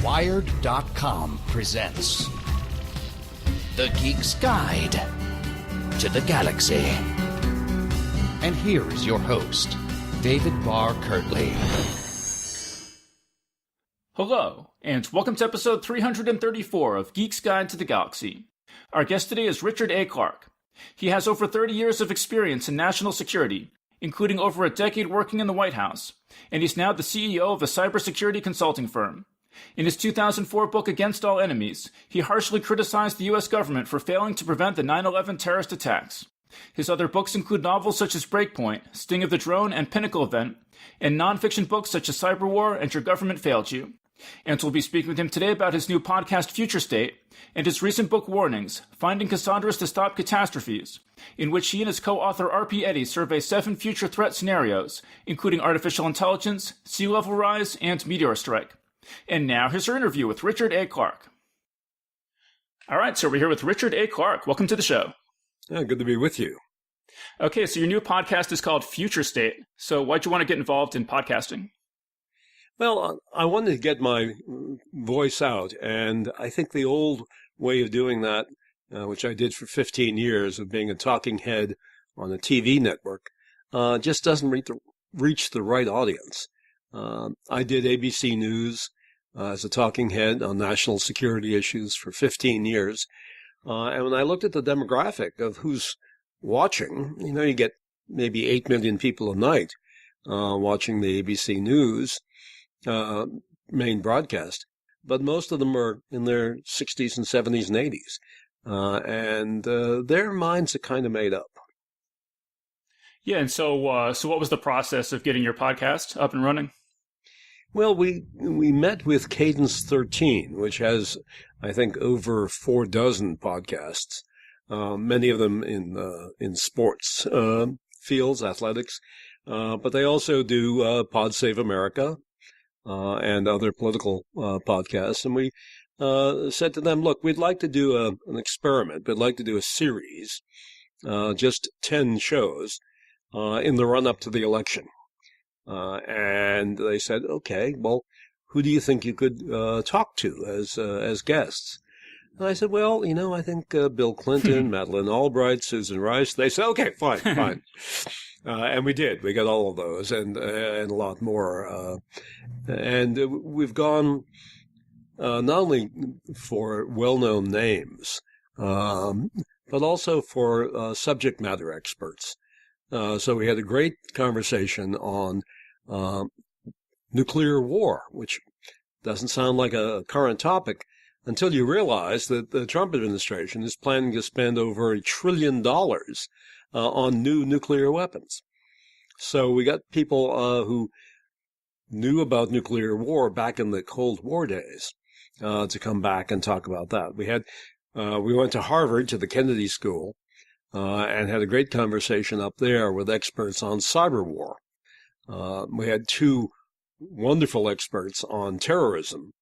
Wired.com presents The Geek's Guide to the Galaxy. And here is your host, David Barr Kirtley. Hello, and welcome to episode 334 of Geek's Guide to the Galaxy. Our guest today is Richard A. Clarke. He has over 30 years of experience in national security, including over a decade working in the White House, and he's now the CEO of a cybersecurity consulting firm. In his 2004 book Against All Enemies, he harshly criticized the U.S. government for failing to prevent the 9/11 terrorist attacks. His other books include novels such as Breakpoint, Sting of the Drone, and Pinnacle Event, and nonfiction books such as Cyberwar and Your Government Failed You. And we'll be speaking with him today about his new podcast Future State and his recent book Warnings, Finding Cassandras to Stop Catastrophes, in which he and his co-author R.P. Eddy survey 7 future threat scenarios, including artificial intelligence, sea level rise, and meteor strike. And now, here's our interview with Richard A. Clarke. All right, so we're here with Richard A. Clarke. Welcome to the show. Yeah, good to be with you. Okay, so your new podcast is called Future State. So why'd you want to get involved in podcasting? Well, I wanted to get my voice out, and I think the old way of doing that, which I did for 15 years, of being a talking head on a TV network, just doesn't reach the right audience. I did ABC News as a talking head on national security issues for 15 years. And when I looked at the demographic of who's watching, you get maybe 8 million people a night watching the ABC News main broadcast, but most of them are in their 60s and 70s and 80s. And their minds are kind of made up. Yeah, and so what was the process of getting your podcast up and running? Well, we met with Cadence 13, which has, I think, over 4 dozen podcasts, many of them in sports fields, athletics, but they also do Pod Save America and other political podcasts. And we said to them, look, we'd like to do an experiment. We'd like to do a series, just 10 shows in the run-up to the election. And they said, okay, well, who do you think you could talk to as guests? And I said, well, I think Bill Clinton, Madeleine, Albright, Susan Rice. They said, okay, fine. And we did. We got all of those and a lot more. And we've gone not only for well-known names, but also for subject matter experts. So we had a great conversation on nuclear war, which doesn't sound like a current topic until you realize that the Trump administration is planning to spend over $1 trillion on new nuclear weapons. So we got people who knew about nuclear war back in the Cold War days to come back and talk about that. We went to Harvard, to the Kennedy School, and had a great conversation up there with experts on cyber war. We had 2 wonderful experts on terrorism.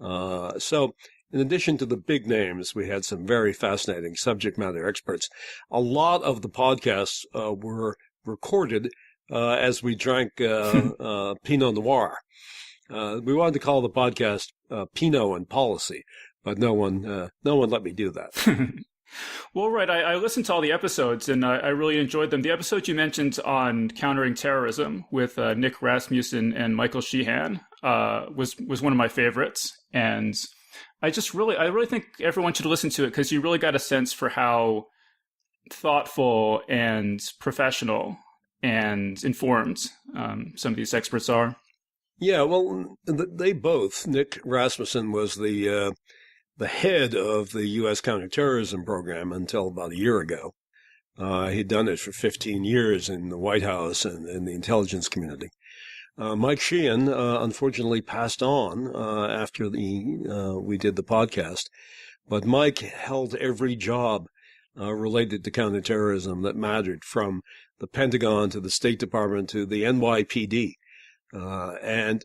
So in addition to the big names, we had some very fascinating subject matter experts. A lot of the podcasts were recorded as we drank Pinot Noir. We wanted to call the podcast Pinot and Policy, but no one let me do that. Well, right. I listened to all the episodes, and I really enjoyed them. The episode you mentioned on countering terrorism with Nick Rasmussen and Michael Sheehan was one of my favorites. And I really think everyone should listen to it because you really got a sense for how thoughtful and professional and informed some of these experts are. Yeah, well, they both. Nick Rasmussen was the head of the U.S. counterterrorism program until about a year ago. He'd done it for 15 years in the White House and in the intelligence community. Mike Sheehan, unfortunately, passed on after we did the podcast. But Mike held every job related to counterterrorism that mattered, from the Pentagon to the State Department to the NYPD. And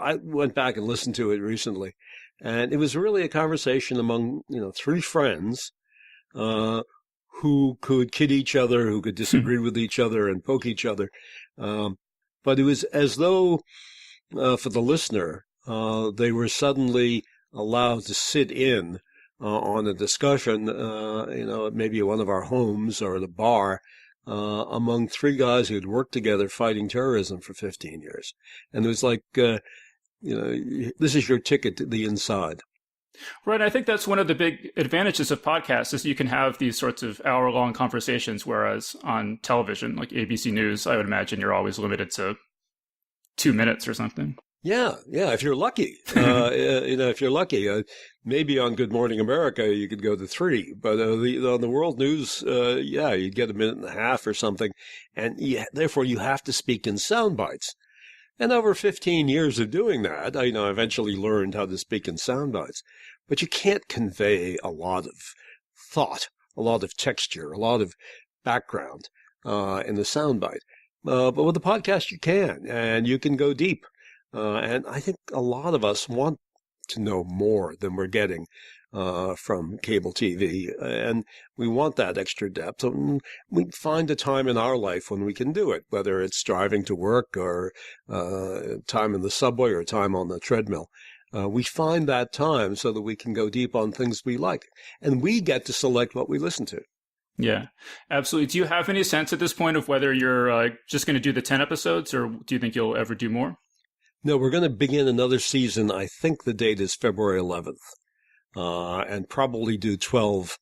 I went back and listened to it recently. And it was really a conversation among, 3 friends who could kid each other, who could disagree with each other and poke each other. But it was as though, for the listener, they were suddenly allowed to sit in on a discussion, maybe at one of our homes or at a bar, among three guys who had worked together fighting terrorism for 15 years. And it was like, this is your ticket to the inside. Right. I think that's one of the big advantages of podcasts is you can have these sorts of hour-long conversations, whereas on television, like ABC News, I would imagine you're always limited to 2 minutes or something. Yeah, if you're lucky. If you're lucky, maybe on Good Morning America you could go to 3, but on the world news, you'd get a minute and a half or something, and therefore you have to speak in sound bites. And over 15 years of doing that, I eventually learned how to speak in sound bites. But you can't convey a lot of thought, a lot of texture, a lot of background in the sound bite. But with the podcast you can, and you can go deep. And I think a lot of us want to know more than we're getting from cable TV, and we want that extra depth. And we find a time in our life when we can do it, whether it's driving to work or time in the subway or time on the treadmill. We find that time so that we can go deep on things we like, and we get to select what we listen to. Yeah, absolutely. Do you have any sense at this point of whether you're just going to do the 10 episodes, or do you think you'll ever do more? No, we're going to begin another season. I think the date is February 11th, and probably do 12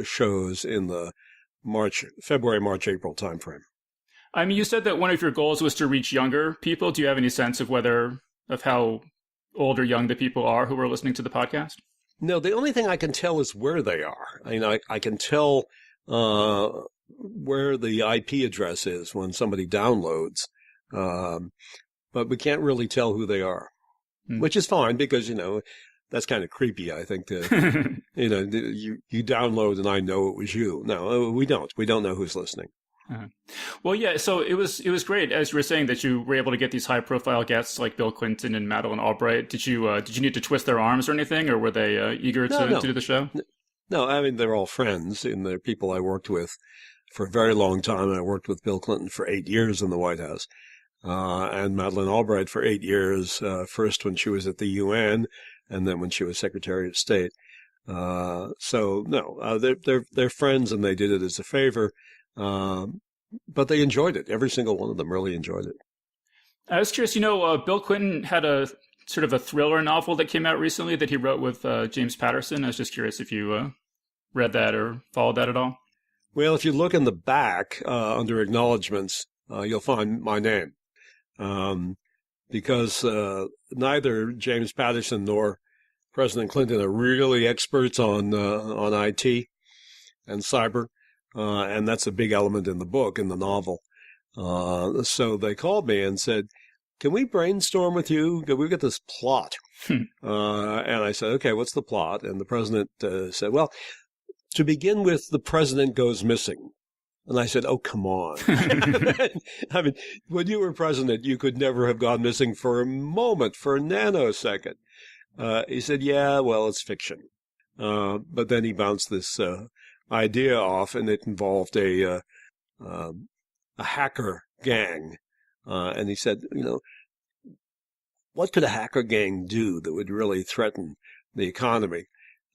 shows in the February, March, April timeframe. I mean, you said that one of your goals was to reach younger people. Do you have any sense of how old or young the people are who are listening to the podcast? No, the only thing I can tell is where they are. I can tell where the IP address is when somebody downloads. But we can't really tell who they are, which is fine because, that's kind of creepy, I think, you download and I know it was you. No, we don't. We don't know who's listening. Uh-huh. Well, yeah, so it was great, as you were saying, that you were able to get these high-profile guests like Bill Clinton and Madeleine Albright. Did you need to twist their arms or anything, or were they eager to do the show? No, I mean, they're all friends, and they're people I worked with for a very long time. I worked with Bill Clinton for 8 years in the White House. And Madeleine Albright for 8 years, first when she was at the UN, and then when she was Secretary of State. They're friends, and they did it as a favor. But they enjoyed it. Every single one of them really enjoyed it. I was curious, Bill Clinton had a sort of a thriller novel that came out recently that he wrote with James Patterson. I was just curious if you read that or followed that at all. Well, if you look in the back under acknowledgments, you'll find my name. Because neither James Patterson nor President Clinton are really experts on IT and cyber, and that's a big element in the book, in the novel. So they called me and said, "Can we brainstorm with you? We've got this plot." And I said, "Okay, what's the plot?" And the president said, "Well, to begin with, the president goes missing." And I said, "Oh, come on." I mean, when you were president, you could never have gone missing for a moment, for a nanosecond. He said, "Yeah, well, it's fiction." But then he bounced this idea off, and it involved a hacker gang. And he said, what could a hacker gang do that would really threaten the economy?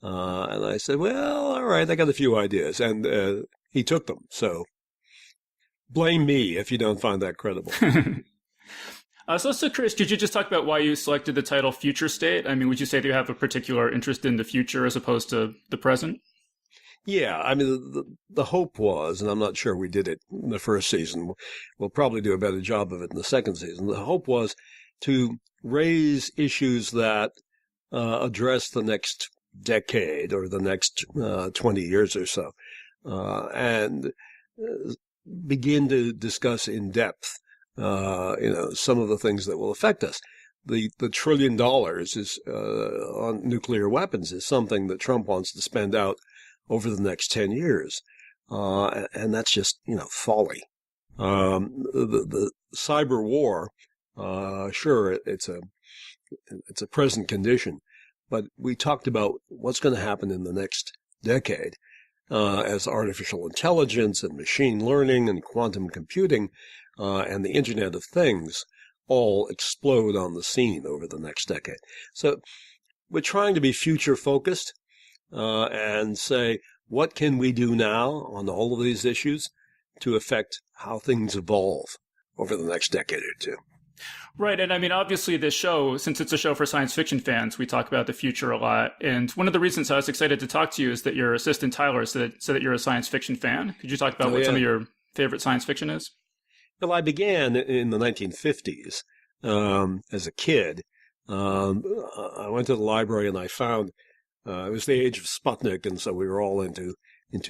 And I said, well, all right, I got a few ideas. And he took them. So blame me if you don't find that credible. So Chris, could you just talk about why you selected the title Future State? I mean, would you say that you have a particular interest in the future as opposed to the present? Yeah, I mean, the hope was, and I'm not sure we did it in the first season. We'll probably do a better job of it in the second season. The hope was to raise issues that address the next decade or the next 20 years or so, and begin to discuss in depth, some of the things that will affect us. The $1 trillion is on nuclear weapons is something that Trump wants to spend out over the next 10 years. And that's just, folly. The cyber war, sure, it's a present condition, but we talked about what's going to happen in the next decade, as artificial intelligence and machine learning and quantum computing, and the Internet of Things all explode on the scene over the next decade. So we're trying to be future focused and say, what can we do now on all of these issues to affect how things evolve over the next decade or two? Right. And I mean, obviously, this show, since it's a show for science fiction fans, we talk about the future a lot. And one of the reasons I was excited to talk to you is that your assistant, Tyler, said that you're a science fiction fan. Could you talk about what some of your favorite science fiction is? Well, I began in the 1950s as a kid. I went to the library and I found it was the age of Sputnik, and so we were all into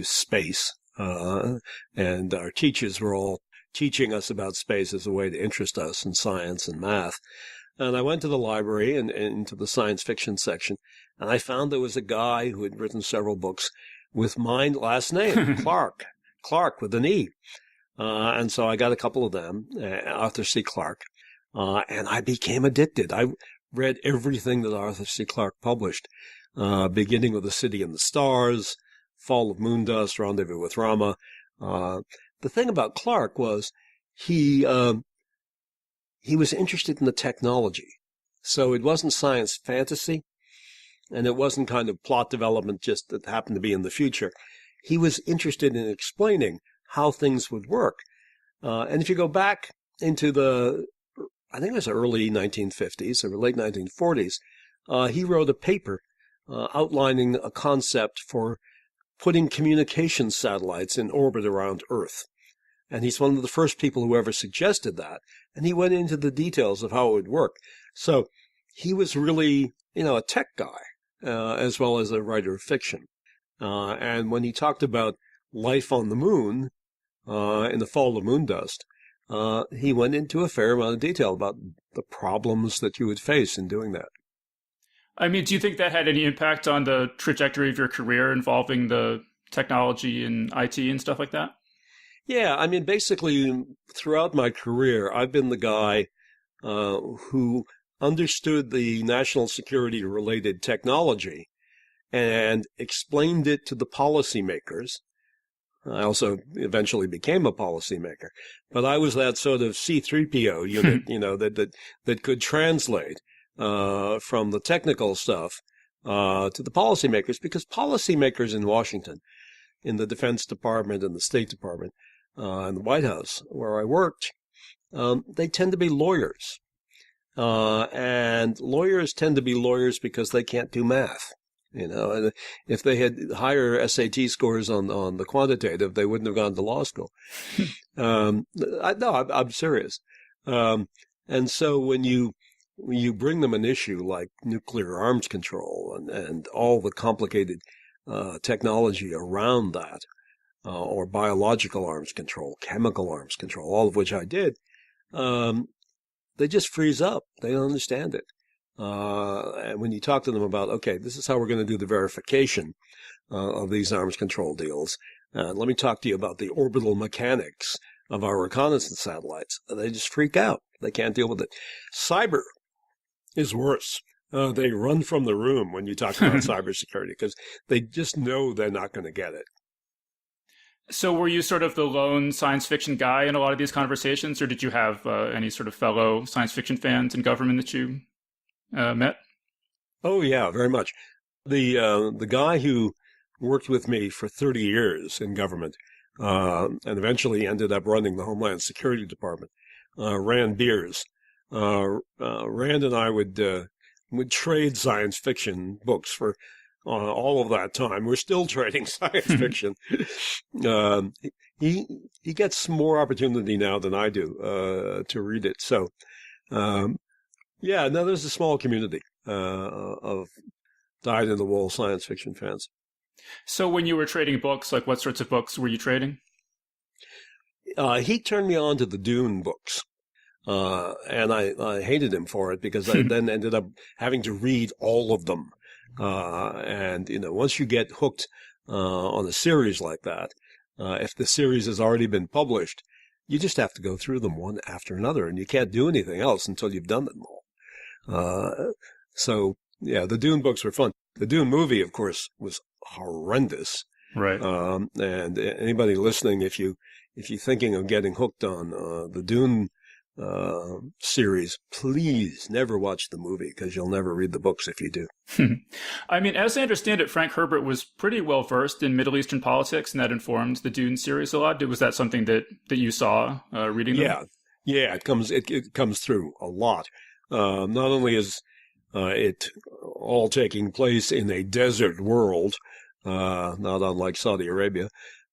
space. And our teachers were all teaching us about space as a way to interest us in science and math. And I went to the library and into the science fiction section, and I found there was a guy who had written several books with my last name, Clarke with an E. And so I got a couple of them, Arthur C. Clarke, and I became addicted. I read everything that Arthur C. Clarke published, beginning with The City and the Stars, Fall of Moondust, Rendezvous with Rama. The thing about Clarke was he was interested in the technology. So it wasn't science fantasy, and it wasn't kind of plot development just that happened to be in the future. He was interested in explaining how things would work. And if you go back into I think it was early 1950s or late 1940s, he wrote a paper outlining a concept for putting communication satellites in orbit around Earth. And he's one of the first people who ever suggested that. And he went into the details of how it would work. So he was really, a tech guy, as well as a writer of fiction. And when he talked about life on the moon, in the Fall of Moondust, he went into a fair amount of detail about the problems that you would face in doing that. I mean, do you think that had any impact on the trajectory of your career involving the technology and IT and stuff like that? Yeah, I mean, basically, throughout my career, I've been the guy who understood the national security-related technology and explained it to the policymakers. I also eventually became a policymaker, but I was that sort of C-3PO unit, that could translate from the technical stuff to the policymakers, because policymakers in Washington, in the Defense Department and the State Department, and the White House, where I worked, they tend to be lawyers. And lawyers tend to be lawyers because they can't do math. And if they had higher SAT scores on the quantitative, they wouldn't have gone to law school. I'm serious. And so when you bring them an issue like nuclear arms control and all the complicated technology around that, or biological arms control, chemical arms control, all of which I did, they just freeze up. They don't understand it. And when you talk to them about, okay, this is how we're going to do the verification of these arms control deals, let me talk to you about the orbital mechanics of our reconnaissance satellites, they just freak out. They can't deal with it. Cyber is worse. They run from the room when you talk about cybersecurity because they just know they're not going to get it. So were you sort of the lone science fiction guy in a lot of these conversations, or did you have any sort of fellow science fiction fans in government that you met? Oh, yeah, very much. The guy who worked with me for 30 years in government and eventually ended up running the Homeland Security Department, Rand Beers. Rand and I would trade science fiction books for all of that time. We're still trading science fiction. He gets more opportunity now than I do to read it. So, there's a small community of dyed-in-the-wool science fiction fans. So when you were trading books, like what sorts of books were you trading? He turned me on to the Dune books. And I hated him for it because I then ended up having to read all of them. And once you get hooked on a series like that, if the series has already been published, you just have to go through them one after another, and you can't do anything else until you've done them all. So the Dune books were fun. The Dune movie, of course, was horrendous. Right. And anybody listening, if you're thinking of getting hooked on the Dune series, please never watch the movie because you'll never read the books if you do. I mean, as I understand it, Frank Herbert was pretty well versed in Middle Eastern politics, and that informed the Dune series a lot. Was that something that you saw reading them? Yeah, it comes through a lot. Not only is it all taking place in a desert world, not unlike Saudi Arabia,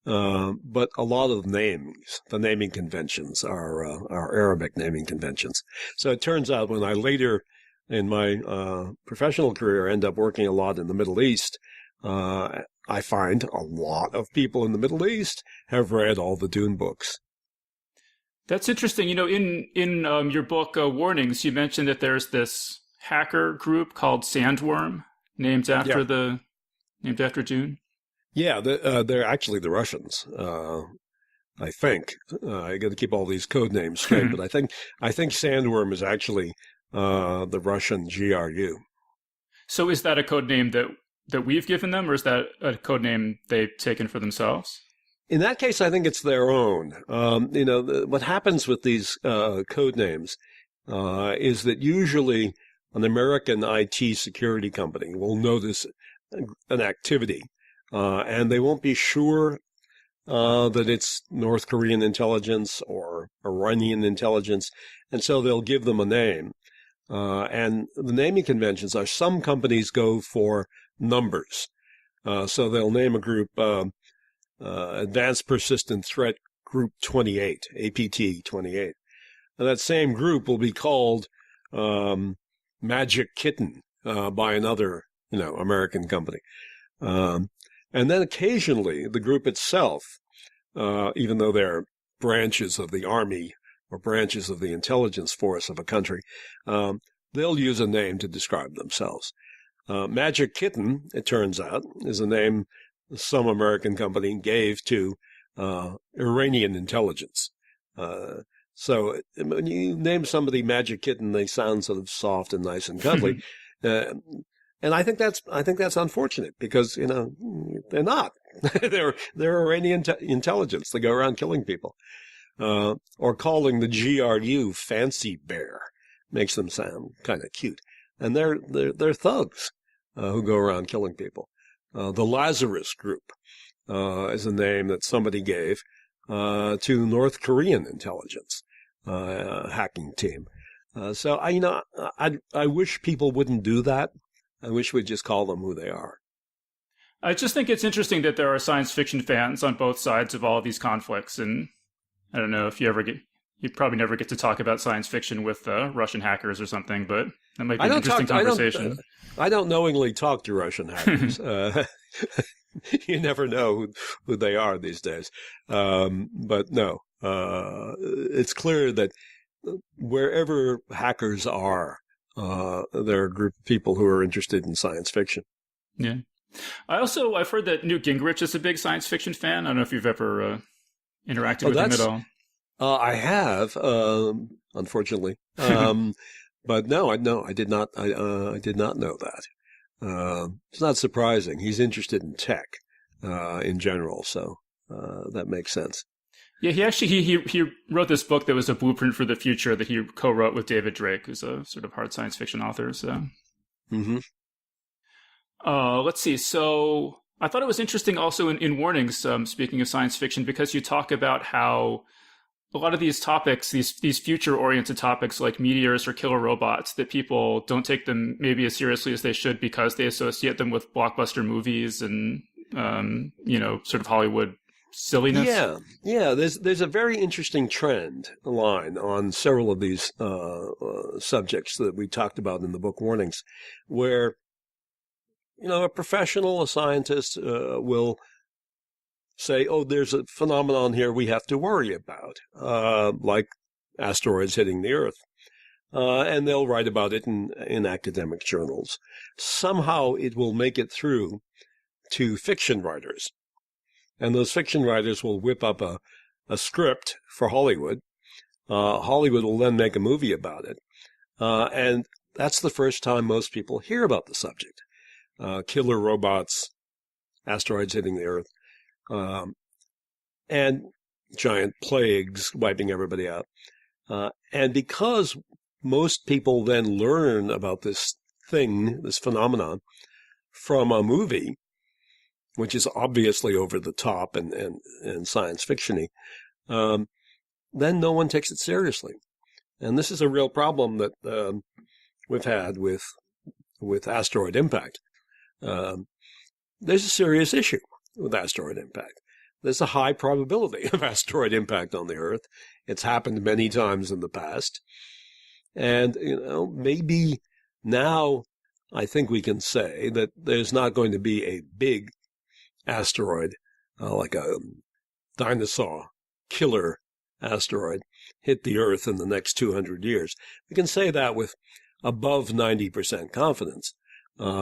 but a lot of names, the naming conventions are Arabic naming conventions. So it turns out when I later in my professional career end up working a lot in the Middle East, I find a lot of people in the Middle East have read all the Dune books. That's interesting. In your book, Warnings, you mentioned that there's this hacker group called Sandworm, named after Dune. Yeah, they're actually the Russians. I think I got to keep all these code names straight, but I think Sandworm is actually the Russian GRU. So is that a code name that we've given them, or is that a code name they've taken for themselves? In that case, I think it's their own. What happens with these code names is that usually an American IT security company will notice an activity, and they won't be sure that it's North Korean intelligence or Iranian intelligence, and so they'll give them a name. And the naming conventions are some companies go for numbers. So they'll name a group Advanced Persistent Threat Group 28, APT 28. And that same group will be called Magic Kitten by another, American company. And then occasionally the group itself, even though they're branches of the army or branches of the intelligence force of a country, they'll use a name to describe themselves. Magic Kitten, it turns out, is a name some American company gave to Iranian intelligence. So when you name somebody Magic Kitten, they sound sort of soft and nice and cuddly. And I think that's unfortunate because, they're not. they're Iranian intelligence. They go around killing people. Or calling the GRU Fancy Bear makes them sound kind of cute. And they're thugs who go around killing people. The Lazarus Group is a name that somebody gave to North Korean intelligence hacking team. So I wish people wouldn't do that. I wish we'd just call them who they are. I just think it's interesting that there are science fiction fans on both sides of all of these conflicts, and I don't know if you probably never get to talk about science fiction with Russian hackers or something, but that might be an interesting conversation. I don't knowingly talk to Russian hackers. You never know who they are these days. But no, it's clear that wherever hackers are, there are a group of people who are interested in science fiction. Yeah. I've heard that Newt Gingrich is a big science fiction fan. I don't know if you've ever interacted with him at all. I have, unfortunately. But no, I did not. I did not know that. It's not surprising. He's interested in tech in general, so that makes sense. Yeah, he wrote this book that was a blueprint for the future that he co-wrote with David Drake, who's a sort of hard science fiction author. So, let's see. So I thought it was interesting also in Warnings, speaking of science fiction, because you talk about how a lot of these topics, these future-oriented topics like meteors or killer robots, that people don't take them maybe as seriously as they should because they associate them with blockbuster movies and sort of Hollywood silliness. Yeah. There's a very interesting trend line on several of these subjects that we talked about in the book Warnings, where a professional, a scientist will say, "Oh, there's a phenomenon here we have to worry about, like asteroids hitting the Earth," and they'll write about it in academic journals. Somehow, it will make it through to fiction writers. And those fiction writers will whip up a script for Hollywood. Hollywood will then make a movie about it. And that's the first time most people hear about the subject. Killer robots, asteroids hitting the Earth, and giant plagues wiping everybody out. And because most people then learn about this thing, this phenomenon, from a movie, which is obviously over the top and science fiction-y, then no one takes it seriously. And this is a real problem that we've had with asteroid impact. There's a serious issue with asteroid impact. There's a high probability of asteroid impact on the Earth. It's happened many times in the past. And, maybe now I think we can say that there's not going to be a big asteroid, like a dinosaur killer asteroid, hit the Earth in the next 200 years. We can say that with above 90% confidence,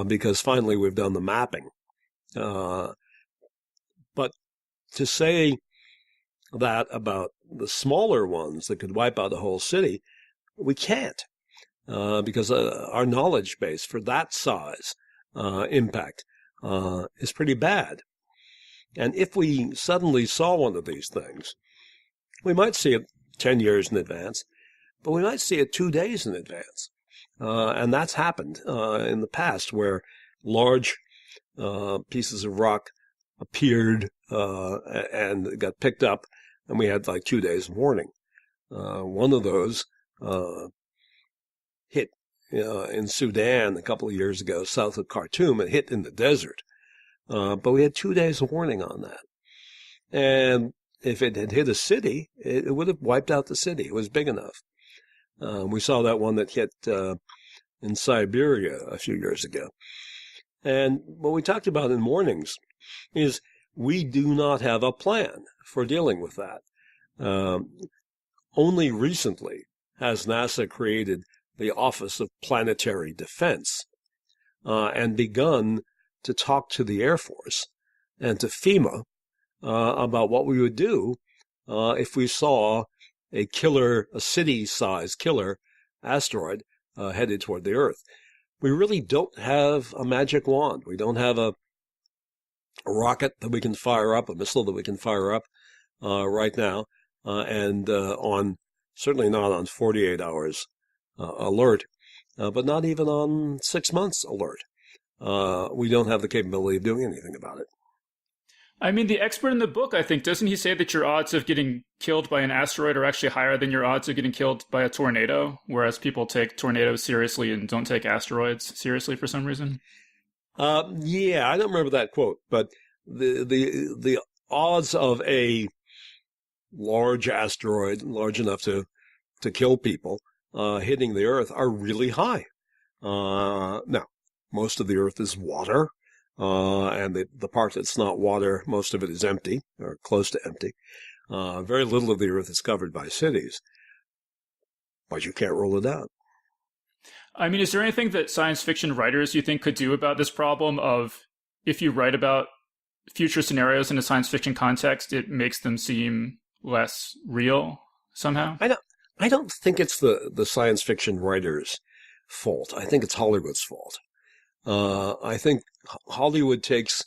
because finally we've done the mapping. But to say that about the smaller ones that could wipe out a whole city, we can't, because our knowledge base for that size impact is pretty bad. And if we suddenly saw one of these things, we might see it 10 years in advance, but we might see it 2 days in advance. And that's happened in the past, where large pieces of rock appeared and got picked up, and we had like 2 days warning. One of those hit in Sudan a couple of years ago, south of Khartoum. It hit in the desert. But we had 2 days warning on that. And if it had hit a city, it would have wiped out the city. It was big enough. We saw that one that hit in Siberia a few years ago. And what we talked about in Mornings is we do not have a plan for dealing with that. Only recently has NASA created the Office of Planetary Defense and begun to talk to the Air Force and to FEMA about what we would do if we saw a city-sized killer asteroid headed toward the Earth. We really don't have a magic wand. We don't have a rocket that we can fire up, a missile that we can fire up right now, and certainly not on 48 hours alert, but not even on 6 months alert. We don't have the capability of doing anything about it. I mean, the expert in the book, I think, doesn't he say that your odds of getting killed by an asteroid are actually higher than your odds of getting killed by a tornado, whereas people take tornadoes seriously and don't take asteroids seriously for some reason? Yeah, I don't remember that quote, but the odds of a large asteroid, large enough to kill people, hitting the Earth are really high. Now, most of the Earth is water. And the part that's not water, most of it is empty or close to empty. Very little of the Earth is covered by cities, but you can't rule it out. I mean, is there anything that science fiction writers you think could do about this problem of, if you write about future scenarios in a science fiction context, it makes them seem less real somehow? I don't think it's the science fiction writers' fault. I think it's Hollywood's fault. I think Hollywood takes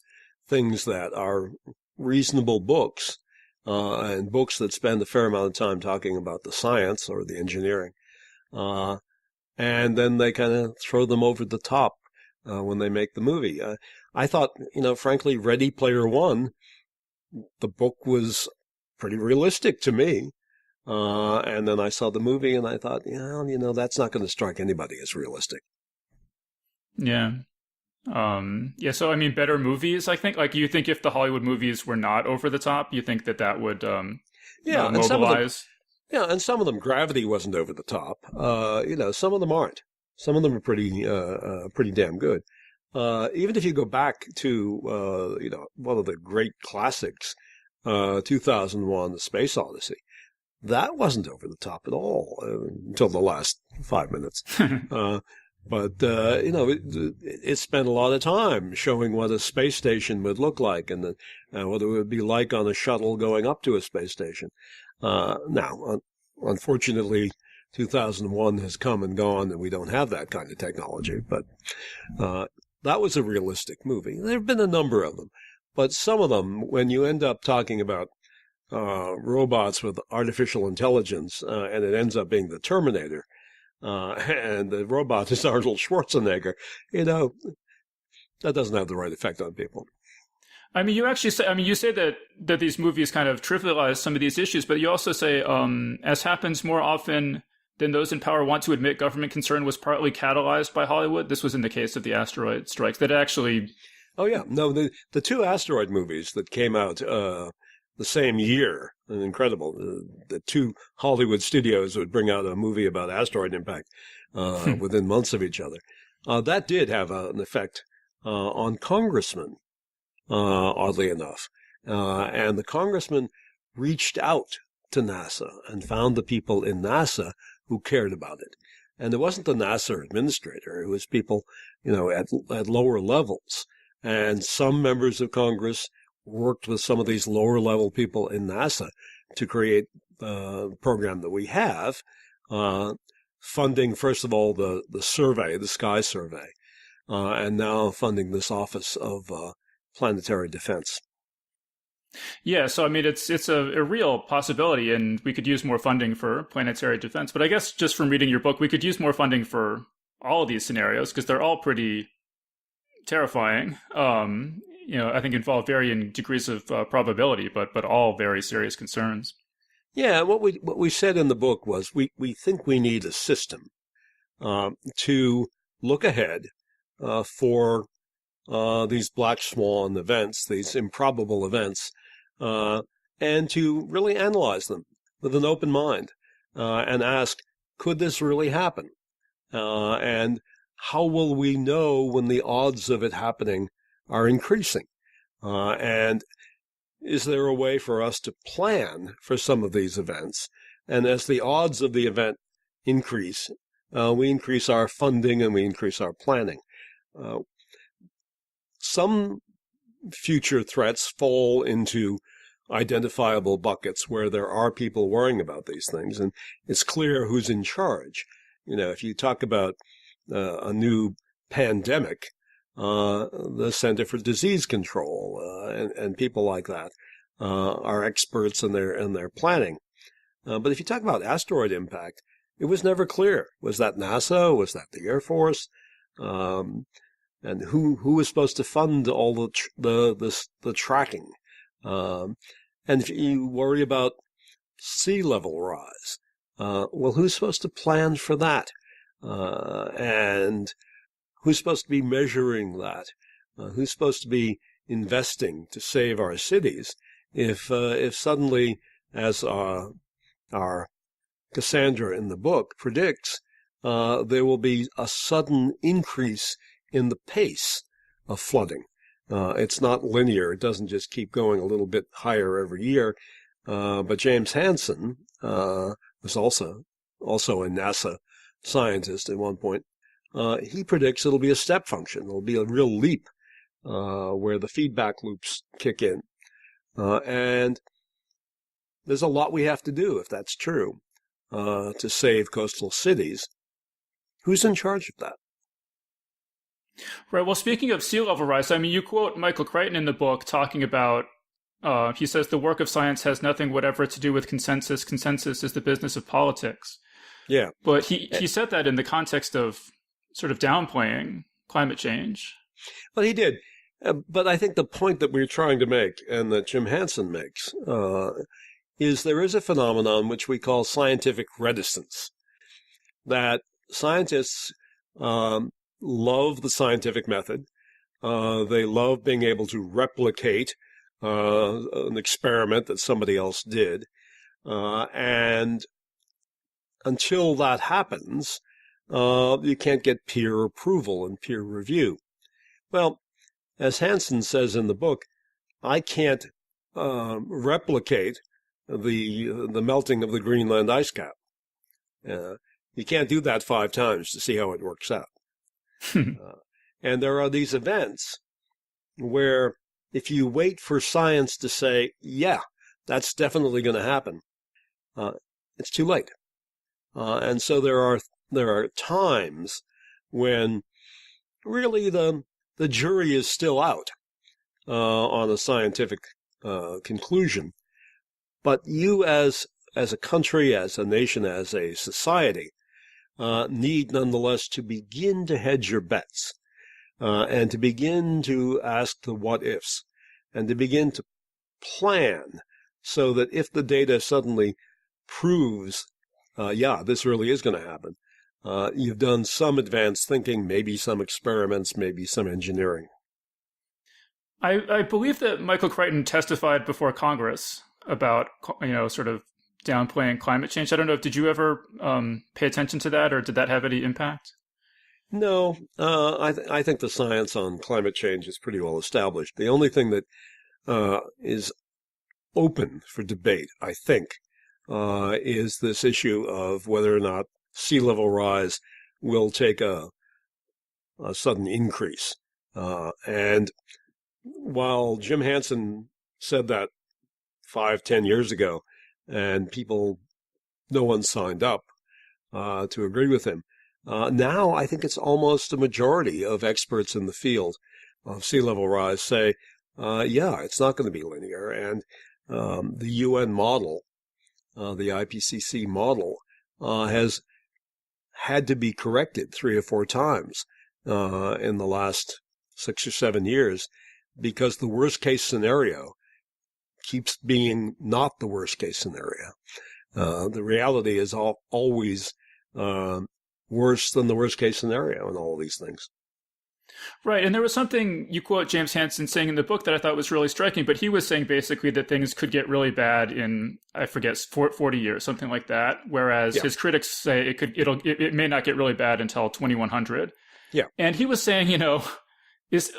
things that are reasonable books, and books that spend a fair amount of time talking about the science or the engineering, and then they kind of throw them over the top when they make the movie. I thought, frankly, Ready Player One, the book was pretty realistic to me. And then I saw the movie and I thought, that's not going to strike anybody as realistic. Yeah. So, I mean, better movies, I think. Like, you think if the Hollywood movies were not over the top, you think that would mobilize? And some of them, Gravity wasn't over the top. Some of them aren't. Some of them are pretty damn good. Even if you go back to, one of the great classics, 2001, The Space Odyssey, that wasn't over the top at all until the last 5 minutes. But it spent a lot of time showing what a space station would look like and what it would be like on a shuttle going up to a space station. Now, unfortunately, 2001 has come and gone, and we don't have that kind of technology. But that was a realistic movie. There have been a number of them. But some of them, when you end up talking about robots with artificial intelligence, and it ends up being the Terminator, and the robot is Arnold Schwarzenegger, that doesn't have the right effect on people. I mean, you say that these movies kind of trivialize some of these issues, but you also say, as happens more often than those in power want to admit, government concern was partly catalyzed by Hollywood. This was in the case of the asteroid strikes that actually... Oh, yeah. No, the two asteroid movies that came out the same year, incredible. The two Hollywood studios would bring out a movie about asteroid impact within months of each other. That did have an effect on congressmen, oddly enough. And the congressman reached out to NASA and found the people in NASA who cared about it. And it wasn't the NASA administrator. It was people, at lower levels. And some members of Congress worked with some of these lower level people in NASA to create the program that we have, funding, first of all, the survey, the sky survey, and now funding this Office of Planetary Defense. Yeah, so I mean, it's a real possibility, and we could use more funding for planetary defense. But I guess just from reading your book, we could use more funding for all of these scenarios because they're all pretty terrifying. I think involve varying degrees of probability, but all very serious concerns. Yeah, what we said in the book was we think we need a system to look ahead for these black swan events, these improbable events, and to really analyze them with an open mind and ask, could this really happen? And how will we know when the odds of it happening are increasing? And is there a way for us to plan for some of these events? And as the odds of the event increase, we increase our funding and we increase our planning. Some future threats fall into identifiable buckets where there are people worrying about these things, and it's clear who's in charge. If you talk about a new pandemic, the Center for Disease Control and people like that are experts in their planning. But if you talk about asteroid impact, it was never clear. Was that NASA? Was that the Air Force? And who was supposed to fund all the tracking? And if you worry about sea level rise, well, who's supposed to plan for that? And who's supposed to be measuring that? Who's supposed to be investing to save our cities if suddenly, as our Cassandra in the book predicts, there will be a sudden increase in the pace of flooding? It's not linear. It doesn't just keep going a little bit higher every year. But James Hansen was also a NASA scientist at one point. He predicts it'll be a step function. It'll be a real leap where the feedback loops kick in. And there's a lot we have to do, if that's true, to save coastal cities. Who's in charge of that? Right. Well, speaking of sea level rise, I mean, you quote Michael Crichton in the book talking about, he says, the work of science has nothing whatever to do with consensus. Consensus is the business of politics. Yeah. But he said that in the context of sort of downplaying climate change. Well, he did. But I think the point that we're trying to make, and that Jim Hansen makes, is there is a phenomenon which we call scientific reticence, that scientists love the scientific method. They love being able to replicate an experiment that somebody else did. And until that happens, you can't get peer approval and peer review. Well, as Hansen says in the book, I can't replicate the melting of the Greenland ice cap. You can't do that 5 times to see how it works out. And there are these events where if you wait for science to say, yeah, that's definitely going to happen, it's too late. And so there are times when really the jury is still out on a scientific conclusion, But you as a country, as a nation, as a society, need nonetheless to begin to hedge your bets, and to begin to ask the what ifs, and to begin to plan so that if the data suddenly proves, this really is going to happen, you've done some advanced thinking, maybe some experiments, maybe some engineering. I believe that Michael Crichton testified before Congress about, sort of downplaying climate change. I don't know, did you ever pay attention to that, or did that have any impact? No, I think the science on climate change is pretty well established. The only thing that is open for debate, I think, is this issue of whether or not sea level rise will take a sudden increase. And while Jim Hansen said that 5-10 years ago, and no one signed up to agree with him, now I think it's almost a majority of experts in the field of sea level rise say, it's not going to be linear. And the UN model, the IPCC model, has had to be corrected 3 or 4 times in the last 6 or 7 years, because the worst case scenario keeps being not the worst case scenario. The reality is always worse than the worst case scenario in all of these things. Right. And there was something you quote James Hansen saying in the book that I thought was really striking, but he was saying basically that things could get really bad in, I forget, 40 years, something like that. Whereas his critics say it may not get really bad until 2100. Yeah. And he was saying, is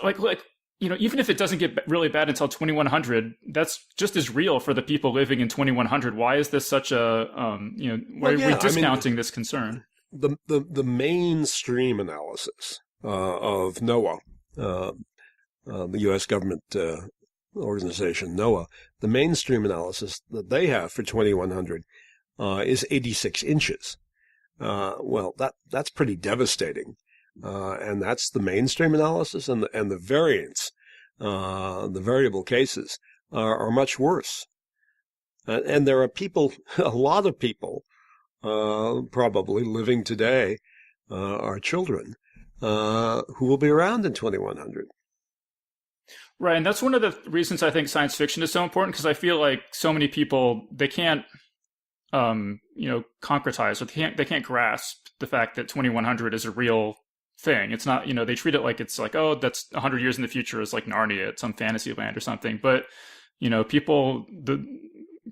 even if it doesn't get really bad until 2100, that's just as real for the people living in 2100. Why is this such a, why are we discounting this concern? The mainstream analysis of NOAA, the U.S. government organization, NOAA, the mainstream analysis that they have for 2100 is 86 inches. That's pretty devastating. And that's the mainstream analysis, and the variance, the variable cases are much worse. And there are people, a lot of people, probably living today, our children, who will be around in 2100. Right. And that's one of the reasons I think science fiction is so important, because I feel like so many people, they can't, concretize, or they can't grasp the fact that 2100 is a real thing. It's not, they treat it like it's like, oh, that's 100 years in the future is like Narnia at some fantasy land or something. But,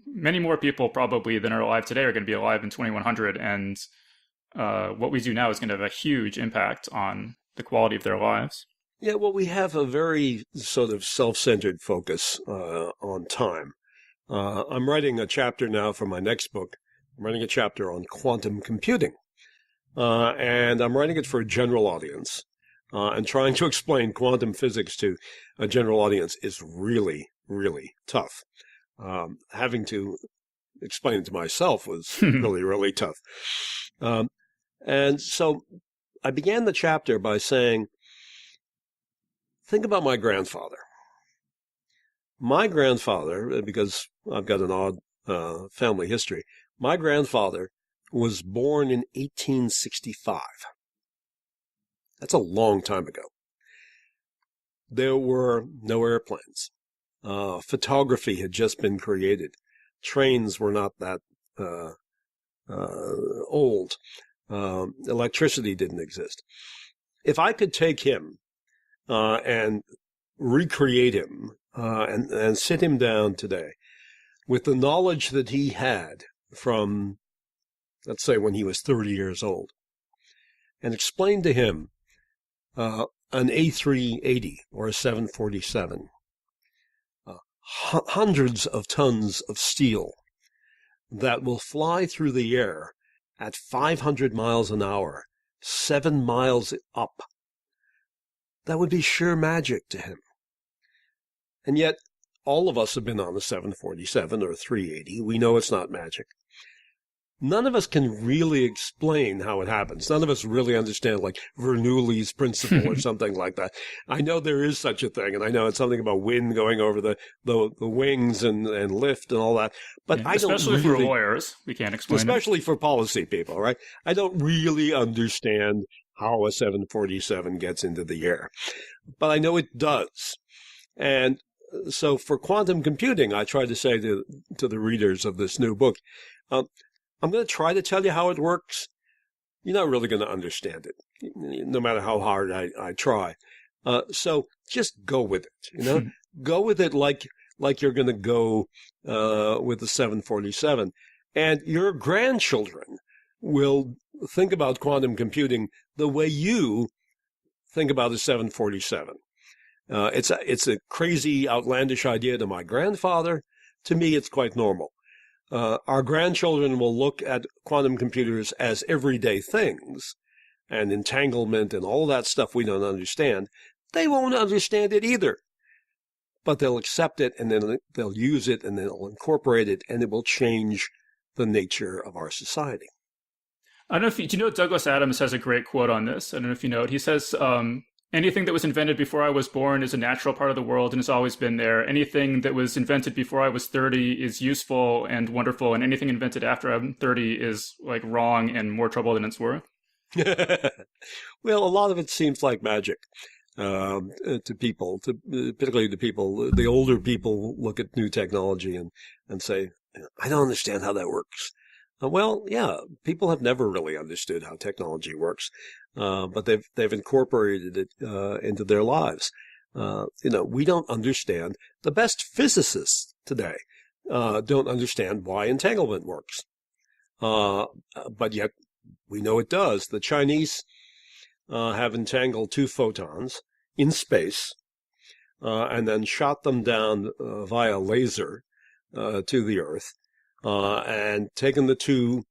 many more people probably than are alive today are going to be alive in 2100. And what we do now is going to have a huge impact on the quality of their lives. Yeah, well, we have a very sort of self-centered focus on time. I'm writing a chapter now for my next book. I'm writing a chapter on quantum computing. And I'm writing it for a general audience. And trying to explain quantum physics to a general audience is really, really tough. Having to explain it to myself was really, really tough. And so I began the chapter by saying, think about my grandfather. My grandfather, because I've got an odd family history, my grandfather was born in 1865. That's a long time ago. There were no airplanes. Photography had just been created. Trains were not that old. Electricity didn't exist. If I could take him and recreate him and sit him down today with the knowledge that he had from, let's say, when he was 30 years old, and explain to him an A380 or a 747, hundreds of tons of steel that will fly through the air at 500 miles an hour, 7 miles up, that would be sheer magic to him. And yet, all of us have been on a 747 or 380. We know it's not magic. none of us can really explain how it happens. None of us really understand, like, Bernoulli's principle or something like that. I know there is such a thing, and I know it's something about wind going over the wings and lift and all that. But I don't especially for lawyers, we can't explain especially for policy people, right? I don't really understand how a 747 gets into the air. But I know it does. And so for quantum computing, I try to say to the readers of this new book, I'm going to try to tell you how it works. You're not really going to understand it, no matter how hard I try. So just go with it, Go with it like you're going to go with the 747. And your grandchildren will think about quantum computing the way you think about a 747. It's a crazy, outlandish idea to my grandfather. To me, it's quite normal. Our grandchildren will look at quantum computers as everyday things, and entanglement and all that stuff we don't understand. They won't understand it either. But they'll accept it, and then they'll use it, and then they'll incorporate it, and it will change the nature of our society. I don't know if do you know Douglas Adams has a great quote on this. I don't know if you know it. He says, anything that was invented before I was born is a natural part of the world and has always been there. Anything that was invented before I was 30 is useful and wonderful, and anything invented after I'm 30 is like wrong and more trouble than it's worth. Well, a lot of it seems like magic to people, particularly to people. The older people look at new technology and say, I don't understand how that works. Well, yeah, people have never really understood how technology works, but they've incorporated it into their lives. We don't understand. The best physicists today don't understand why entanglement works, but yet we know it does. The Chinese have entangled two photons in space and then shot them down via laser to the Earth. And taken the two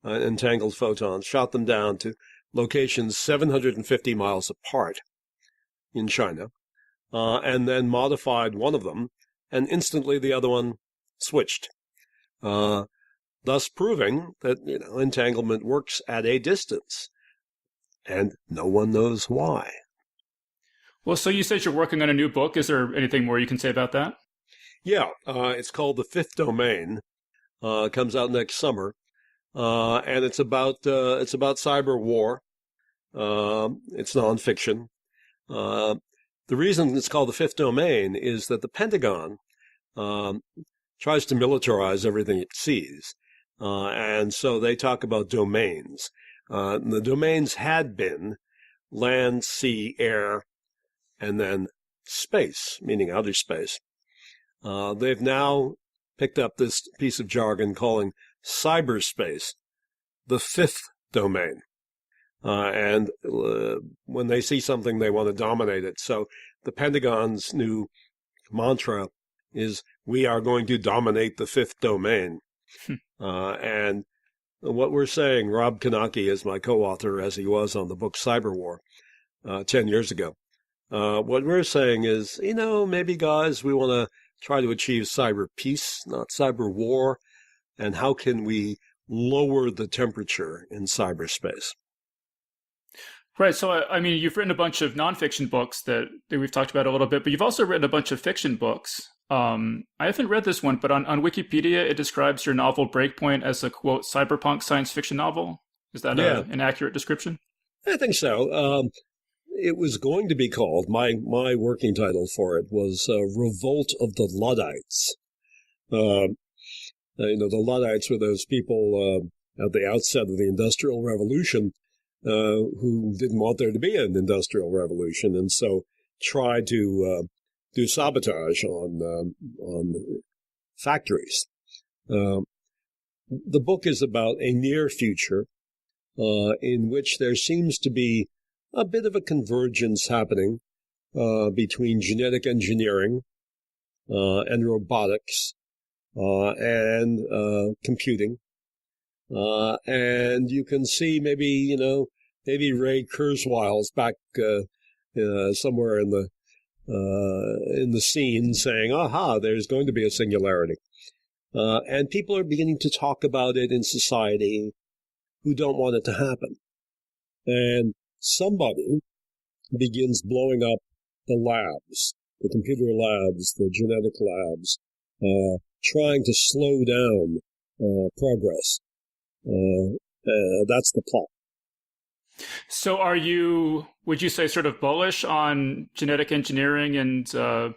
entangled photons, shot them down to locations 750 miles apart in China, and then modified one of them, and instantly the other one switched, thus proving that entanglement works at a distance, and no one knows why. Well, so you said you're working on a new book. Is there anything more you can say about that? Yeah, it's called The Fifth Domain. Comes out next summer, and it's about cyber war. It's nonfiction. The reason it's called The Fifth Domain is that the Pentagon tries to militarize everything it sees, and so they talk about domains. The domains had been land, sea, air, and then space, meaning outer space. They've now picked up this piece of jargon calling cyberspace the fifth domain. And when they see something, they want to dominate it. So the Pentagon's new mantra is, we are going to dominate the fifth domain. And what we're saying, Rob Kanaki is my co-author, as he was on the book Cyber War 10 years ago. What we're saying is, maybe, guys, we want to try to achieve cyber peace, not cyber war, and how can we lower the temperature in cyberspace? Right. So, I mean, you've written a bunch of nonfiction books that we've talked about a little bit, but you've also written a bunch of fiction books. I haven't read this one, but on Wikipedia, it describes your novel Breakpoint as a, quote, cyberpunk science fiction novel. Is that an accurate description? I think so. It was going to be called, my working title for it was Revolt of the Luddites. The Luddites were those people at the outset of the Industrial Revolution who didn't want there to be an Industrial Revolution, and so tried to do sabotage on factories. The book is about a near future in which there seems to be a bit of a convergence happening between genetic engineering and robotics and computing. And you can see maybe Ray Kurzweil's back somewhere in the scene saying, aha, there's going to be a singularity. And people are beginning to talk about it in society who don't want it to happen. And somebody begins blowing up the labs, the computer labs, the genetic labs, trying to slow down progress. That's the plot. So would you say sort of bullish on genetic engineering and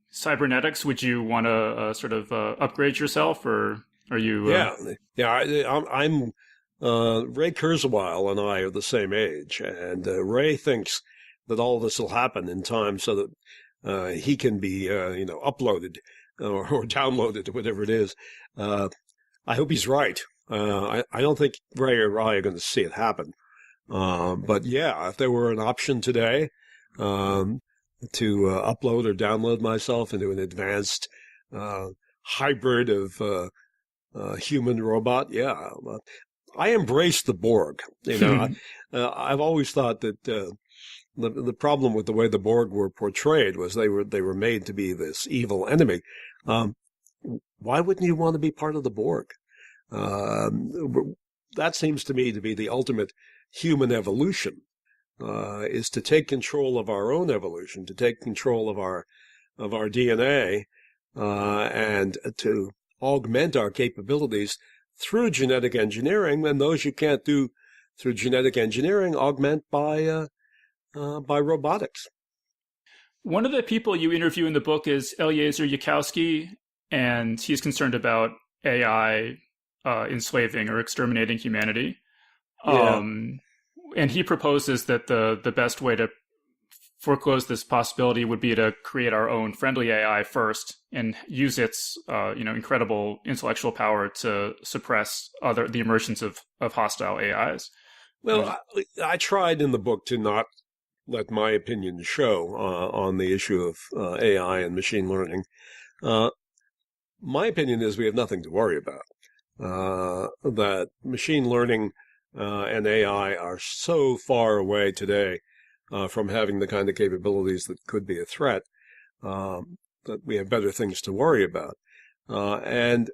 cybernetics? Would you want to sort of upgrade yourself, or are you? I'm Ray Kurzweil and I are the same age, and Ray thinks that all of this will happen in time so that he can be, uploaded or downloaded, whatever it is. I hope he's right. I don't think Ray or I are going to see it happen. But yeah, if there were an option today to upload or download myself into an advanced hybrid of human robot, yeah. I embrace the Borg. I've always thought that the problem with the way the Borg were portrayed was they were made to be this evil enemy. Why wouldn't you want to be part of the Borg? That seems to me to be the ultimate human evolution, is to take control of our own evolution, to take control of our DNA, and to augment our capabilities through genetic engineering, and those you can't do through genetic engineering, augment by robotics. One of the people you interview in the book is Eliezer Yudkowsky, and he's concerned about AI enslaving or exterminating humanity. Yeah. And he proposes that the best way to foreclose this possibility would be to create our own friendly AI first and use its incredible intellectual power to suppress the emergence of hostile AIs. Well, I tried in the book to not let my opinion show on the issue of AI and machine learning. My opinion is we have nothing to worry about. That machine learning and AI are so far away today from having the kind of capabilities that could be a threat, that we have better things to worry about. And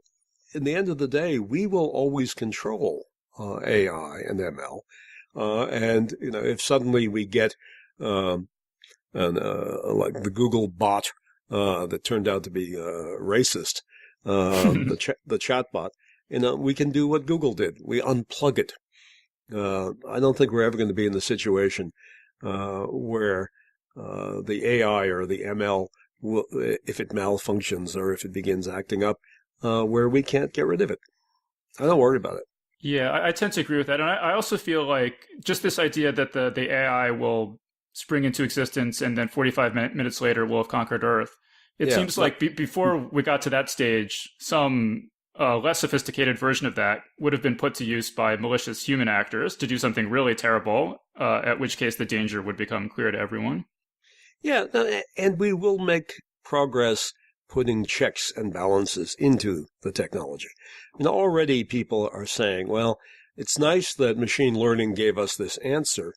in the end of the day, we will always control AI and ML. And if suddenly we get like the Google bot that turned out to be racist, the chat bot, we can do what Google did. We unplug it. I don't think we're ever going to be in the situation where the AI or the ML, will, if it malfunctions or if it begins acting up, where we can't get rid of it. I don't worry about it. Yeah, I tend to agree with that. And I also feel like just this idea that the AI will spring into existence and then 45 minutes later will have conquered Earth. It seems like before we got to that stage, some less sophisticated version of that would have been put to use by malicious human actors to do something really terrible, at which case the danger would become clear to everyone. Yeah, and we will make progress putting checks and balances into the technology. Already people are saying, well, it's nice that machine learning gave us this answer,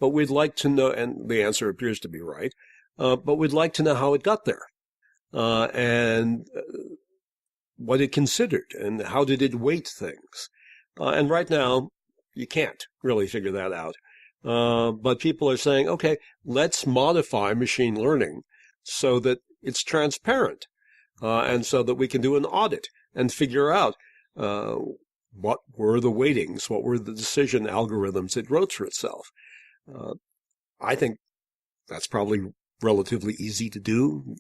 but we'd like to know, and the answer appears to be right, but we'd like to know how it got there, and what it considered, and how did it weight things. And right now, you can't really figure that out. But people are saying, okay, let's modify machine learning so that it's transparent, and so that we can do an audit and figure out what were the weightings, what were the decision algorithms it wrote for itself. I think that's probably relatively easy to do.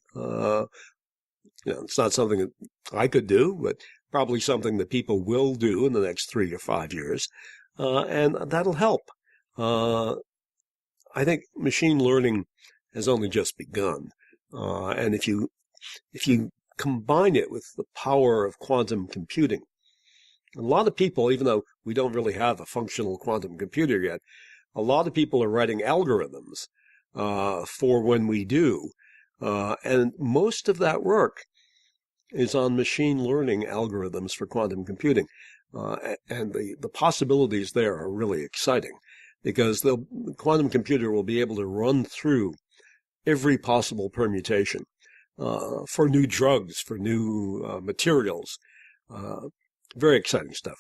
It's not something that I could do, but probably something that people will do in the next 3 or 5 years, and that'll help. I think machine learning has only just begun, and if you combine it with the power of quantum computing, a lot of people, even though we don't really have a functional quantum computer yet, a lot of people are writing algorithms for when we do, and most of that work is on machine learning algorithms for quantum computing, and the possibilities there are really exciting, because the quantum computer will be able to run through every possible permutation for new drugs, for new materials, Very exciting stuff.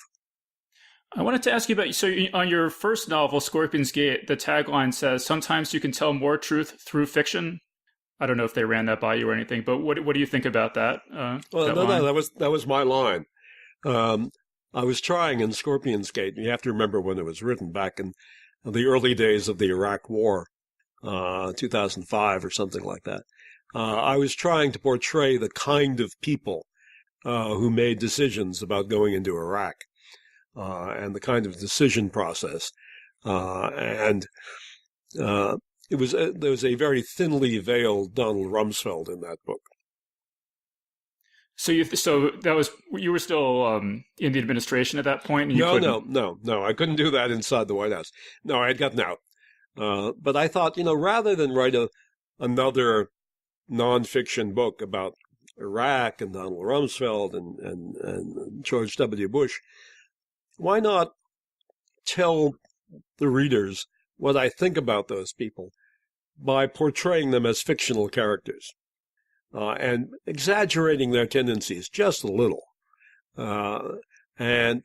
I wanted to ask you about, on your first novel, Scorpion's Gate, the tagline says, "Sometimes you can tell more truth through fiction." I don't know if they ran that by you or anything, but what do you think about that? That was my line. I was trying in Scorpion's Gate. You have to remember when it was written, back in the early days of the Iraq War, 2005 or something like that. I was trying to portray the kind of people who made decisions about going into Iraq, and the kind of decision process. There was a very thinly veiled Donald Rumsfeld in that book. So you were still in the administration at that point? And No. I couldn't do that inside the White House. No, I had gotten out. But I thought, rather than write another nonfiction book about Iraq and Donald Rumsfeld and George W. Bush, why not tell the readers what I think about those people by portraying them as fictional characters? And exaggerating their tendencies just a little. And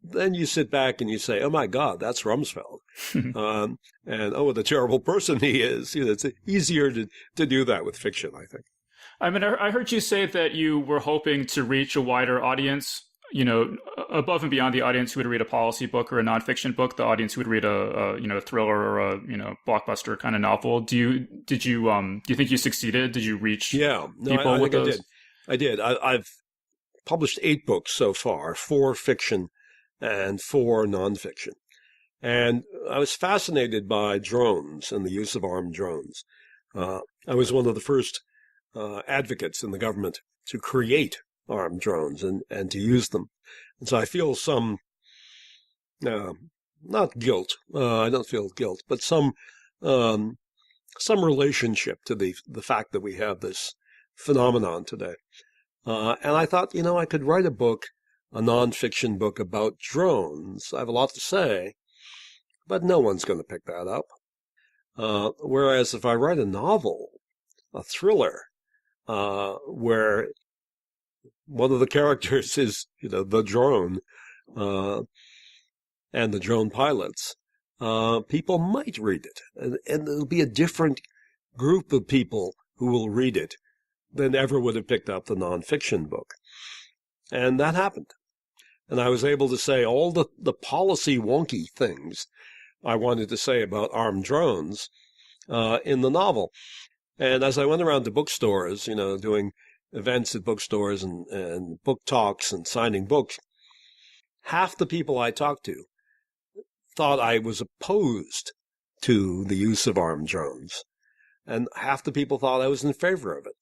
then you sit back and you say, oh, my God, that's Rumsfeld. And, oh, what a terrible person he is. It's easier to do that with fiction, I think. I mean, I heard you say that you were hoping to reach a wider audience, above and beyond the audience who would read a policy book or a nonfiction book, the audience who would read a thriller or a blockbuster kind of novel. Do you think you succeeded? Did you reach people with those? I did. I've published 8 books so far, 4 fiction and 4 nonfiction. And I was fascinated by drones and the use of armed drones. I was one of the first advocates in the government to create armed drones and to use them. And so I feel some, not guilt, I don't feel guilt, but some relationship to the fact that we have this phenomenon today. And I thought, I could write a nonfiction book about drones. I have a lot to say, but no one's going to pick that up. Whereas if I write a novel, a thriller, where one of the characters is, the drone, and the drone pilots, people might read it. And it'll be a different group of people who will read it than ever would have picked up the nonfiction book. And that happened. And I was able to say all the policy wonky things I wanted to say about armed drones in the novel. And as I went around to bookstores, doing events at bookstores and book talks and signing books, half the people I talked to thought I was opposed to the use of armed drones, and half the people thought I was in favor of it.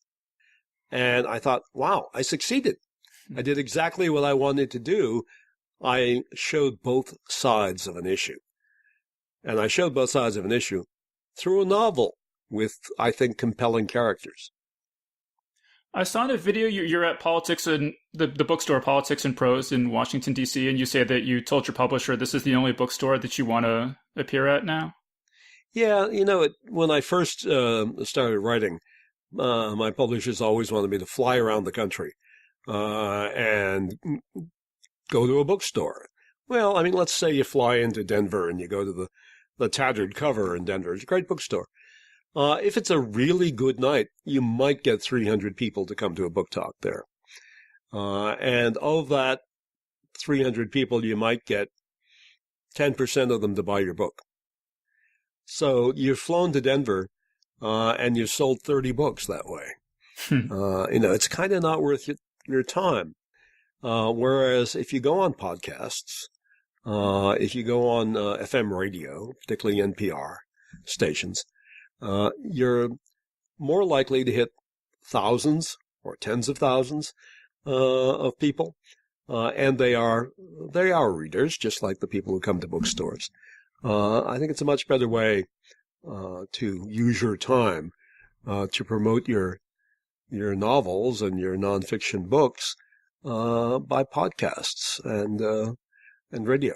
And I thought, wow, I succeeded. I did exactly what I wanted to do. I showed both sides of an issue. And I showed both sides of an issue through a novel with, I think, compelling characters. I saw in a video you're at Politics and the bookstore Politics and Prose in Washington, D.C., and you say that you told your publisher this is the only bookstore that you want to appear at now. Yeah, when I first started writing, my publishers always wanted me to fly around the country and go to a bookstore. Well, I mean, let's say you fly into Denver and you go to the Tattered Cover in Denver. It's a great bookstore. If it's a really good night, you might get 300 people to come to a book talk there. And of that 300 people, you might get 10% of them to buy your book. So you've flown to Denver, and you've sold 30 books that way. It's kind of not worth your time. Whereas if you go on podcasts, if you go on FM radio, particularly NPR stations, you're more likely to hit thousands or tens of thousands of people, and they are readers, just like the people who come to bookstores. I think it's a much better way to use your time to promote your novels and your nonfiction books by podcasts and radio.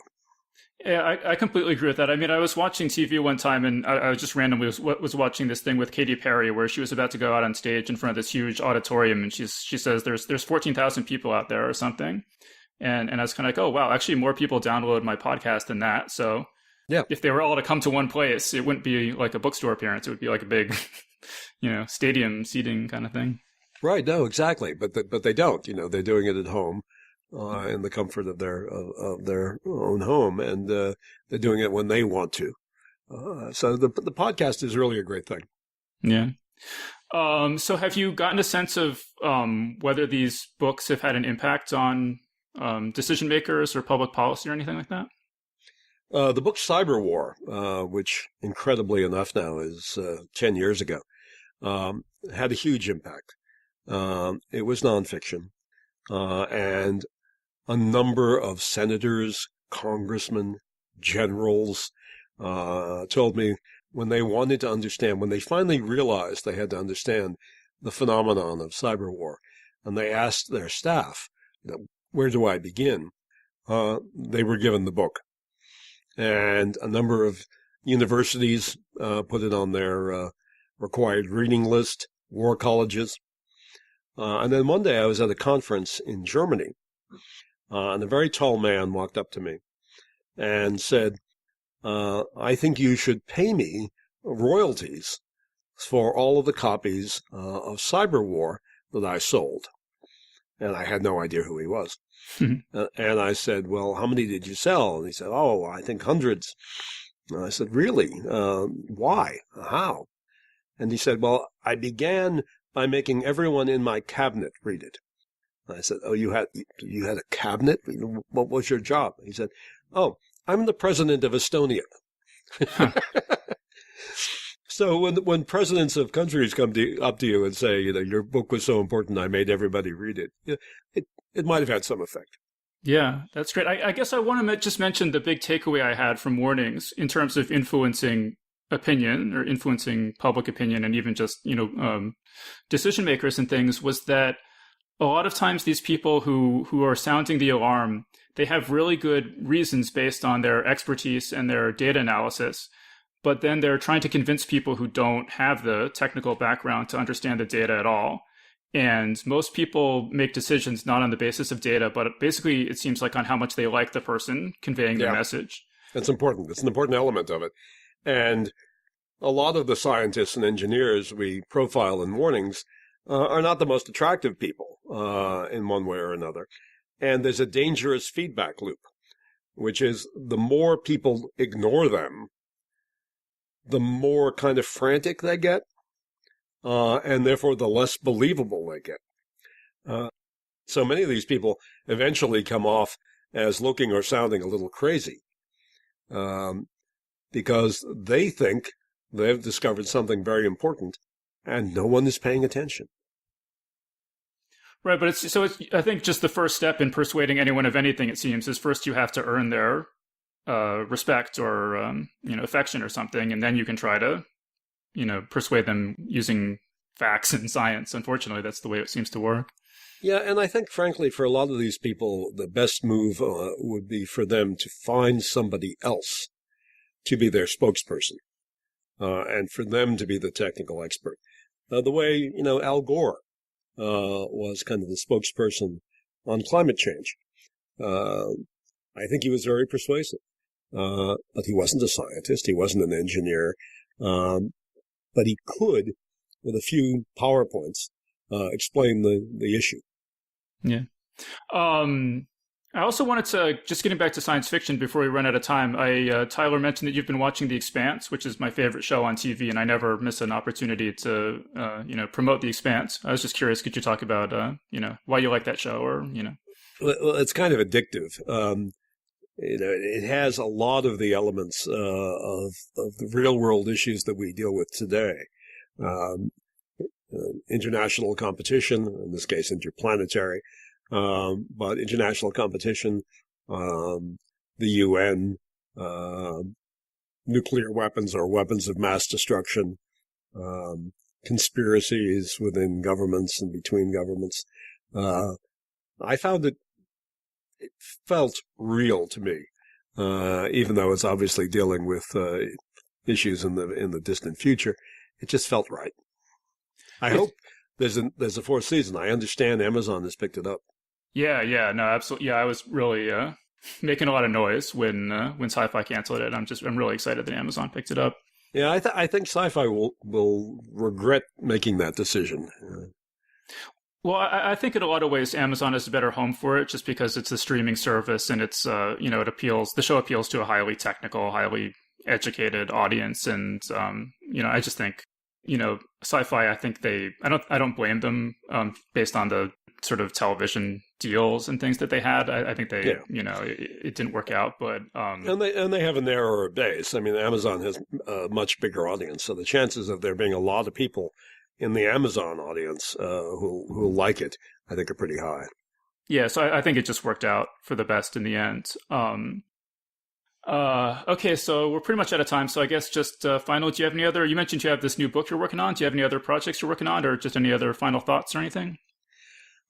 Yeah, I completely agree with that. I mean, I was watching TV one time, and I was just randomly was watching this thing with Katy Perry, where she was about to go out on stage in front of this huge auditorium, and she says there's 14,000 people out there or something, and I was kind of like, oh wow, actually more people download my podcast than that. So Yeah. if they were all to come to one place, it wouldn't be like a bookstore appearance; it would be like a big, stadium seating kind of thing. Right. No, exactly. But they don't. They're doing it at home, in the comfort of their own home, and they're doing it when they want to. So the podcast is really a great thing. Yeah. So have you gotten a sense of whether these books have had an impact on decision makers or public policy or anything like that? The book Cyber War, which incredibly enough now is 10 years ago, had a huge impact. It was nonfiction, and a number of senators, congressmen, generals told me when they wanted to understand, when they finally realized they had to understand the phenomenon of cyber war, and they asked their staff, where do I begin? They were given the book. And a number of universities put it on their required reading list, war colleges. And then one day I was at a conference in Germany, and a very tall man walked up to me and said, I think you should pay me royalties for all of the copies of Cyber War that I sold. And I had no idea who he was. And I said, well, how many did you sell? And he said, oh, I think hundreds. And I said, really? Why? How? And he said, well, I began by making everyone in my cabinet read it. And I said, oh, you had a cabinet? What was your job? He said, oh, I'm the president of Estonia. So when presidents of countries come up to you and say, your book was so important, I made everybody read it, it might have had some effect. Yeah, that's great. I guess I want to just mention the big takeaway I had from Warnings in terms of influencing opinion or influencing public opinion and even just, decision makers and things was that a lot of times these people who are sounding the alarm, they have really good reasons based on their expertise and their data analysis. But then they're trying to convince people who don't have the technical background to understand the data at all. And most people make decisions not on the basis of data, but basically it seems like on how much they like the person conveying the message. That's important. It's an important element of it. And a lot of the scientists and engineers we profile in Warnings are not the most attractive people in one way or another. And there's a dangerous feedback loop, which is the more people ignore them, the more kind of frantic they get, and therefore the less believable they get. So many of these people eventually come off as looking or sounding a little crazy, because they think they've discovered something very important, and no one is paying attention. Right, but it's I think just the first step in persuading anyone of anything, it seems, is first you have to earn their respect or affection or something, and then you can try to persuade them using facts and science. Unfortunately, that's the way it seems to work. Yeah, and I think, frankly, for a lot of these people, the best move would be for them to find somebody else to be their spokesperson, and for them to be the technical expert. The way Al Gore was kind of the spokesperson on climate change. I think he was very persuasive. But he wasn't a scientist. He wasn't an engineer. But he could, with a few PowerPoints, explain the issue. Yeah. I also wanted to, just getting back to science fiction before we run out of time, Tyler mentioned that you've been watching The Expanse, which is my favorite show on TV, and I never miss an opportunity to, promote The Expanse. I was just curious, could you talk about, why you like that show or. Well, it's kind of addictive. It has a lot of the elements of the real world issues that we deal with today. International competition, in this case interplanetary, but international competition, the UN, nuclear weapons or weapons of mass destruction, conspiracies within governments and between governments. I found it felt real to me. even though it's obviously dealing with issues in the distant future. It just felt right. I hope there's a fourth season. I understand Amazon has picked it up. Yeah, no, absolutely. Yeah, I was really making a lot of noise when Sci-Fi canceled it. I'm really excited that Amazon picked it up. Yeah, I think Sci-Fi will regret making that decision. Well, I think in a lot of ways Amazon is a better home for it, just because it's a streaming service and it's the show appeals to a highly technical, highly educated audience, and I just think Sci-Fi. I think I don't blame them based on the sort of television deals and things that they had. I think it didn't work out, but and they have a narrower base. I mean, Amazon has a much bigger audience, so the chances of there being a lot of people in the Amazon audience who like it, I think, are pretty high. Yeah, so I think it just worked out for the best in the end. Okay, so we're pretty much out of time. So I guess just final, do you have any other? You mentioned you have this new book you're working on. Do you have any other projects you're working on, or just any other final thoughts or anything?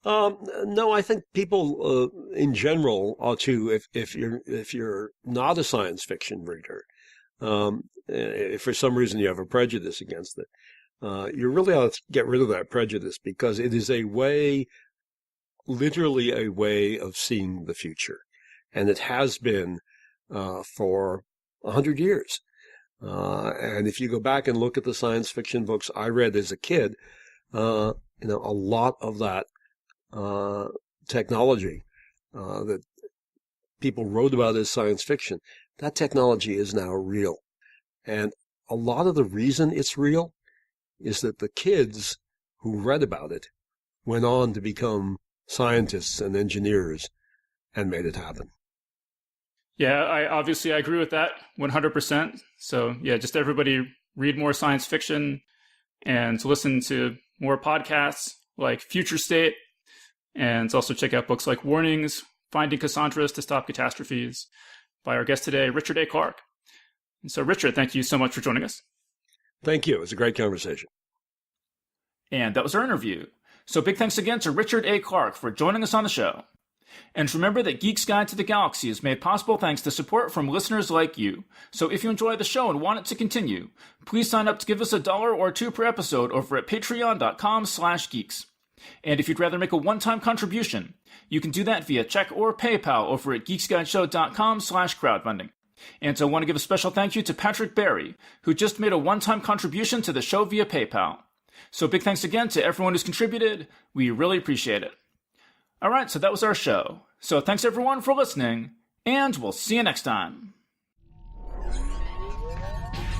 No, I think people in general ought to, if you're not a science fiction reader, if for some reason you have a prejudice against it, you really ought to get rid of that prejudice, because it is literally a way of seeing the future, and it has been for 100 years. And if you go back and look at the science fiction books I read as a kid, a lot of that technology that people wrote about as science fiction, that technology is now real. And a lot of the reason it's real is that the kids who read about it went on to become scientists and engineers and made it happen. Yeah, I agree with that 100%. So yeah, just everybody read more science fiction and listen to more podcasts like Future State, and also check out books like Warnings, Finding Cassandras to Stop Catastrophes by our guest today, Richard A. Clarke. And so Richard, thank you so much for joining us. Thank you. It was a great conversation. And that was our interview. So big thanks again to Richard A. Clarke for joining us on the show. And remember that Geek's Guide to the Galaxy is made possible thanks to support from listeners like you. So if you enjoy the show and want it to continue, please sign up to give us $1 or $2 per episode over at patreon.com/geeks. And if you'd rather make a one-time contribution, you can do that via check or PayPal over at geeksguideshow.com/crowdfunding. And so I want to give a special thank you to Patrick Barry, who just made a one-time contribution to the show via PayPal. So big thanks again to everyone who's contributed. We really appreciate it. All right, so that was our show. So thanks everyone for listening, and we'll see you next time.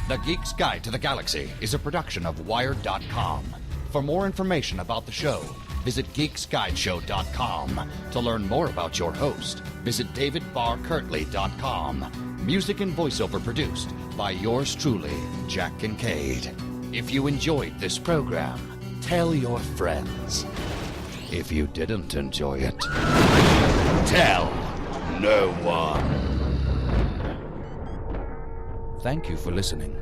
The Geek's Guide to the Galaxy is a production of Wired.com. For more information about the show, visit geeksguideshow.com. To learn more about your host, visit davidbarrkirtley.com. Music and voiceover produced by yours truly, Jack Kincaid. If you enjoyed this program, tell your friends. If you didn't enjoy it, tell no one. Thank you for listening.